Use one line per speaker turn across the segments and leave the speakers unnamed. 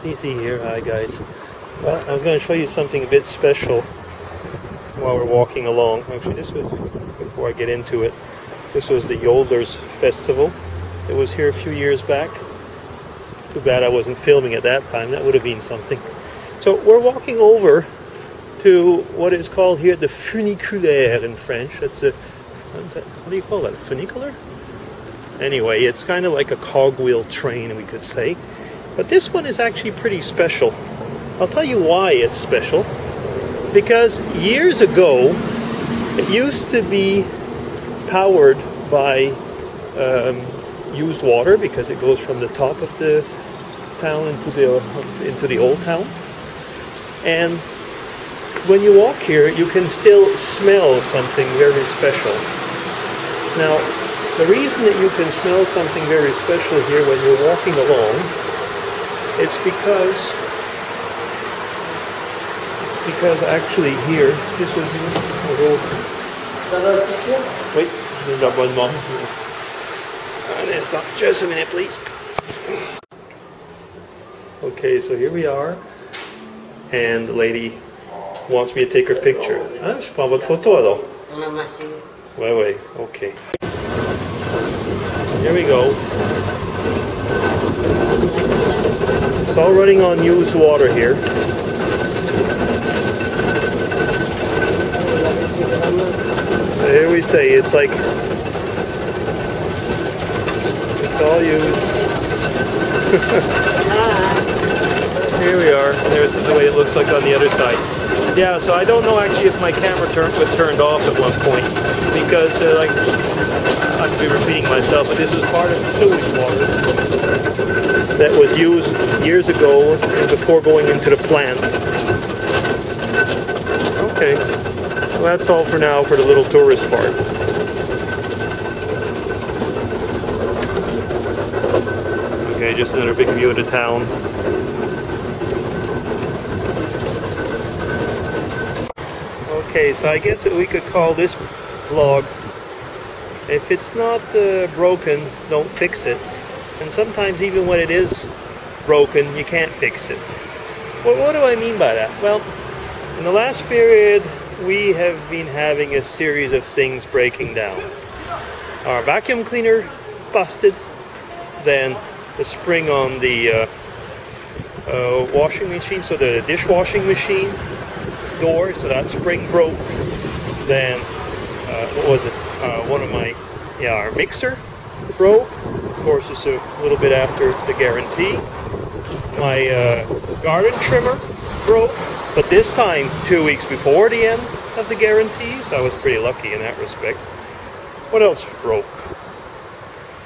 Easy here. Hi guys. Well, I was going to show you something a bit special while we're walking along. Actually, this was, before I get into it, this was the Yolders Festival. It was here a few years back. Too bad I wasn't filming at that time. That would have been something. So we're walking over to what is called here the funiculaire in French. That's a, what do you call that? A funicular? Anyway, it's kind of like a cogwheel train, we could say. But this one is actually pretty special. I'll tell you why it's special. Because years ago, it used to be powered by used water, because it goes from the top of the town into the old town. And when you walk here, you can still smell something very special. Now, the reason that you can smell something very special here when you're walking along, it's because actually here, this was wait, just a minute, please. Okay, so here we are, and the lady wants me to take her picture. Ah, je prends votre photo alors. Ouais, okay. Here we go. It's all running on used water here. So here we say it's like it's all used. Here we are. There's the way it looks like on the other side. Yeah, so I don't know actually if my camera was turned off at one point, because like I have to be repeating myself, but this was part of the sewage water that was used years ago before going into the plant. Okay, well, that's all for now for the little tourist part. Okay, just another big view of the town. Okay, so I guess we could call this vlog, if it's not broken, don't fix it. And sometimes even when it is broken, you can't fix it. Well, what do I mean by that? Well, in the last period, we have been having a series of things breaking down. Our vacuum cleaner busted, then the spring on the washing machine, so the dishwashing machine door, so that spring broke. Then what was it? One of my, our mixer broke. Of course, it's a little bit after the guarantee. My garden trimmer broke, but this time 2 weeks before the end of the guarantee, so I was pretty lucky in that respect. What else broke?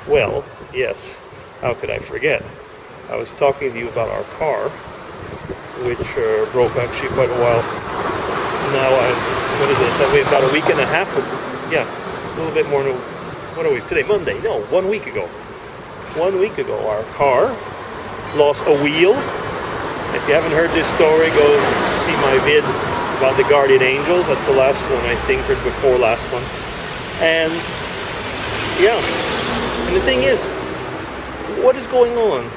Well, yes, how could I forget? I was talking to you about our car, which broke actually quite a while. Now, what is it? So we've got a week and a half, yeah, a little bit more than, what are we, today, Monday? No, 1 week ago. 1 week ago, our car lost a wheel. If you haven't heard this story, go see my vid about the Guardian Angels. That's the last one, I think, or before last one. And, yeah, and the thing is, what is going on?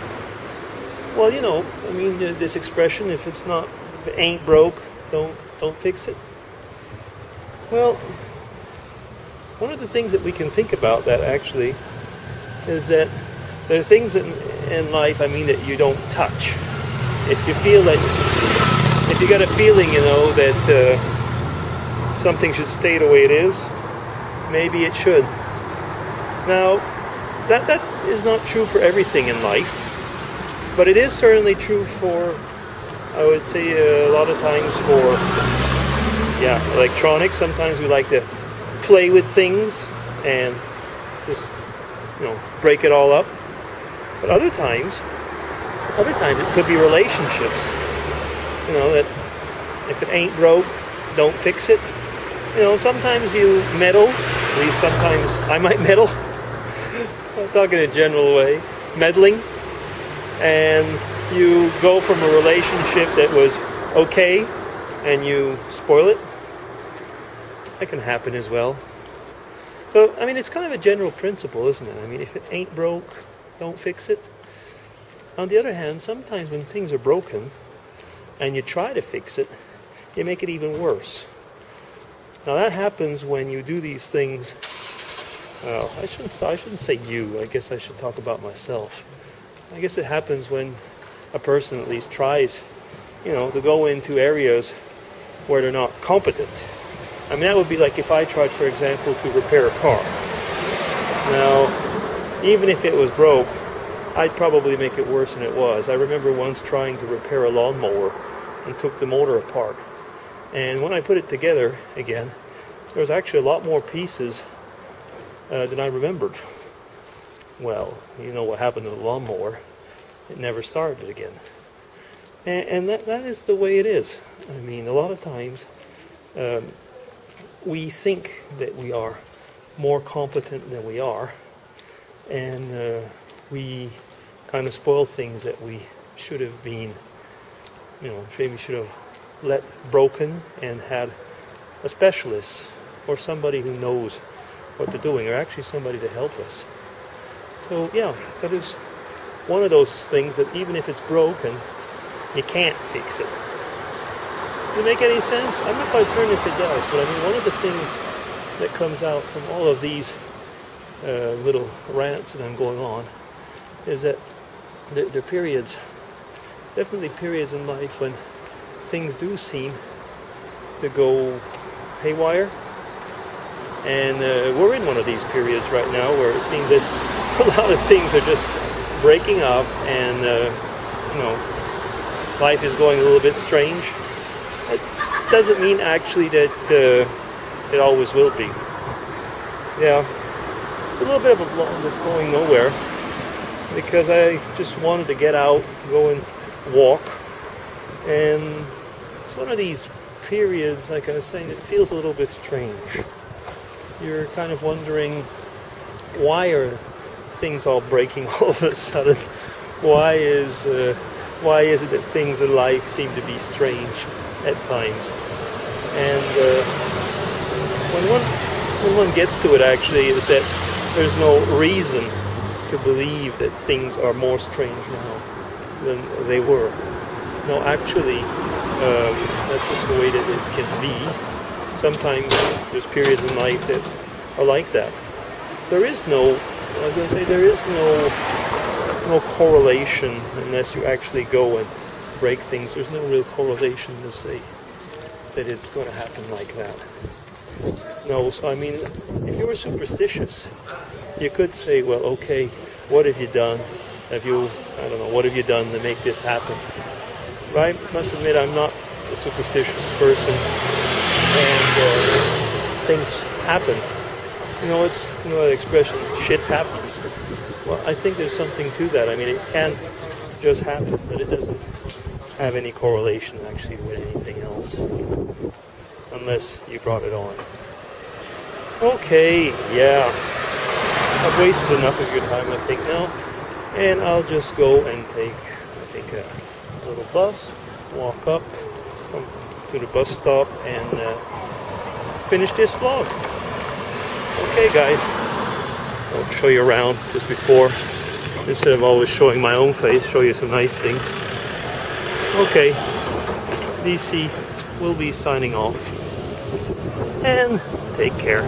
Well, you know, I mean, this expression, if it ain't broke, don't fix it. Well, one of the things that we can think about that actually is that there are things in life, I mean, that you don't touch. If you feel that, if you got a feeling, you know, that something should stay the way it is, maybe it should. Now, that is not true for everything in life, but it is certainly true for, I would say, a lot of times for, electronics. Sometimes we like to play with things and just, you know, break it all up. But other times it could be relationships. You know, that if it ain't broke, don't fix it. You know, sometimes you meddle, at least sometimes I might meddle. I'm talking in a general way, meddling, and you go from a relationship that was okay and you spoil it. That can happen as well. So, I mean, it's kind of a general principle, isn't it? I mean, if it ain't broke, don't fix it. On the other hand, sometimes when things are broken and you try to fix it, you make it even worse. Now that happens when you do these things. Well, I shouldn't say you. I guess I should talk about myself. I guess it happens when a person at least tries, to go into areas where they're not competent. I mean, that would be like if I tried, for example, to repair a car. Now, even if it was broke, I'd probably make it worse than it was. I remember once trying to repair a lawnmower and took the motor apart. And when I put it together again, there was actually a lot more pieces than I remembered. Well, you know what happened to the lawnmower. It never started again. And that is the way it is. I mean, a lot of times we think that we are more competent than we are, and we kind of spoil things that we should have been, maybe should have let broken and had a specialist or somebody who knows what they're doing, or actually somebody to help us. So yeah, that is one of those things that even if it's broken, you can't fix it. Does it make any sense? I'm not quite certain if it does, but I mean, one of the things that comes out from all of these little rants that I'm going on is that there are periods, definitely periods in life when things do seem to go haywire. And we're in one of these periods right now where it seems that a lot of things are just breaking up, and life is going a little bit strange. It doesn't mean actually that it always will be. Yeah, it's a little bit of a vlog that's going nowhere because I just wanted to get out, go and walk, and it's one of these periods, like I was saying, it feels a little bit strange. You're kind of wondering, why are things all breaking all of a sudden? Why is it that things in life seem to be strange at times? And when one gets to it, actually, is that there's no reason to believe that things are more strange now than they were. No, actually, that's just the way that it can be. Sometimes there's periods in life that are like that. There is no correlation unless you actually go and break things. There's no real correlation to say that it's going to happen like that. No, so I mean, if you were superstitious, you could say, well, okay, what have you done? What have you done to make this happen? Right? Must admit, I'm not a superstitious person, and things happen. It's that expression, shit happens. Well, I think there's something to that. I mean, it can just happen, but it doesn't have any correlation actually with anything else, unless you brought it on. Okay, yeah, I've wasted enough of your time, I think, now, and I'll just go and take, a little bus, walk up to the bus stop, and finish this vlog. Okay, guys, I'll show you around just before, instead of always showing my own face, show you some nice things. Okay, DC will be signing off, and take care.